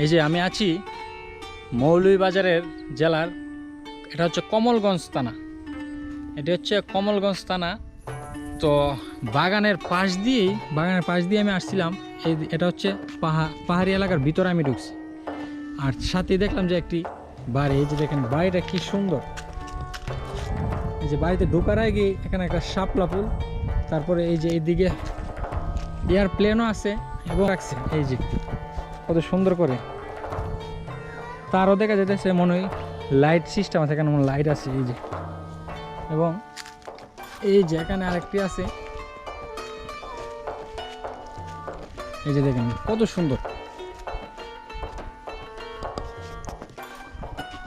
এই যে আমি আছি মৌলভীবাজারের জেলার, এটা হচ্ছে কমলগঞ্জ থানা। এটা হচ্ছে কমলগঞ্জ থানা। তো বাগানের পাশ দিয়ে আমি আসছিলাম। এটা হচ্ছে পাহাড়ি এলাকার ভিতরে আমি ঢুকছি। আর সাথে দেখলাম যে একটি বাড়ি, এই যে দেখেন বাড়িটা কি সুন্দর। এই যে বাড়িতে ঢোকার আগে এখানে একটা শাপলা ফুল, তারপরে এই যে এইদিকে এয়ারপ্লেনও আছে এবং রাখছে এই যে কত সুন্দর করে। তারও দেখা যেতেছে মনে হয় লাইট সিস্টেম আছে, এখানে লাইট আছে এই যে। এবং এই যে এখানে আরেকটি আছে, এই যে দেখেন কত সুন্দর।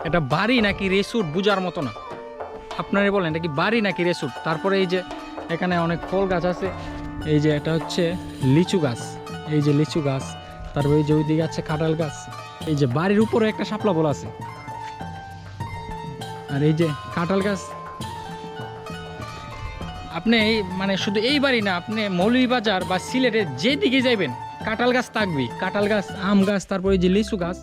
এটা বাড়ি নাকি রেসুট বুঝার মতো না, আপনারাই বলেন এটা কি বাড়ি নাকি রেসুট। তারপরে এই যে এখানে অনেক ফল গাছ আছে, এই যে এটা হচ্ছে লিচু গাছ, এই যে লিচু গাছ। তারপরে এই যে ওইদিকে আছে কাঁঠাল গাছ। এই যে বাড়ির উপরে একটা শাপলা বল আছে, আর এই যে কাঁঠাল গাছ। আপনি এই মানে শুধু এই বাড়ি না, আপনি মৌলভীবাজার বা সিলেটে যেদিকে যাইবেন কাঁঠাল গাছ থাকবেই, কাঁঠাল গাছ, আম গাছ, তারপরে এই যে লিচু গাছ।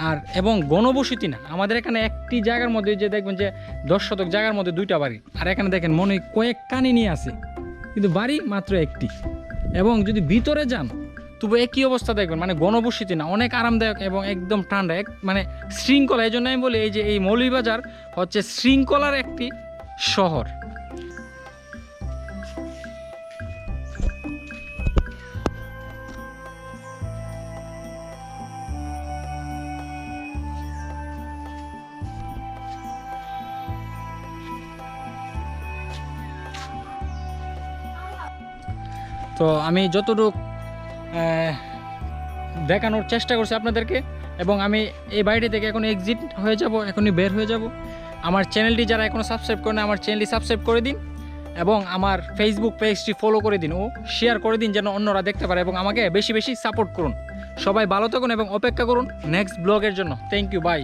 আর এবং গণবসতি না, আমাদের এখানে একটি জায়গার মধ্যে যে দেখবেন যে 10 শতক জায়গার মধ্যে 2টা বাড়ি, আর এখানে দেখেন মনে হয় কয়েক কানি নিয়ে আছে, কিন্তু বাড়ি মাত্র একটি। এবং যদি ভিতরে যান তবু একই অবস্থা দেখবেন, মানে গণবসতি না, অনেক আরামদায়ক এবং একদম ঠান্ডা, মানে শৃঙ্খলা। এই জন্য আমি বলি এই যে এই মৌলভীবাজার হচ্ছে শৃঙ্খলার একটি শহর। তো আমি যতটুকু দেখানোর চেষ্টা করছি আপনাদেরকে, এবং আমি এই বাড়িটি থেকে এখন এক্সিট হয়ে যাব, এখনই বের হয়ে যাব। আমার চ্যানেলটি যারা এখনও সাবস্ক্রাইব করে না, আমার চ্যানেলটি সাবস্ক্রাইব করে দিন, এবং আমার ফেসবুক পেজটি ফলো করে দিন ও শেয়ার করে দিন যেন অন্যরা দেখতে পারে, এবং আমাকে বেশি বেশি সাপোর্ট করুন। সবাই ভালো থাকুন এবং অপেক্ষা করুন নেক্সট ব্লগের জন্য। Thank you, by.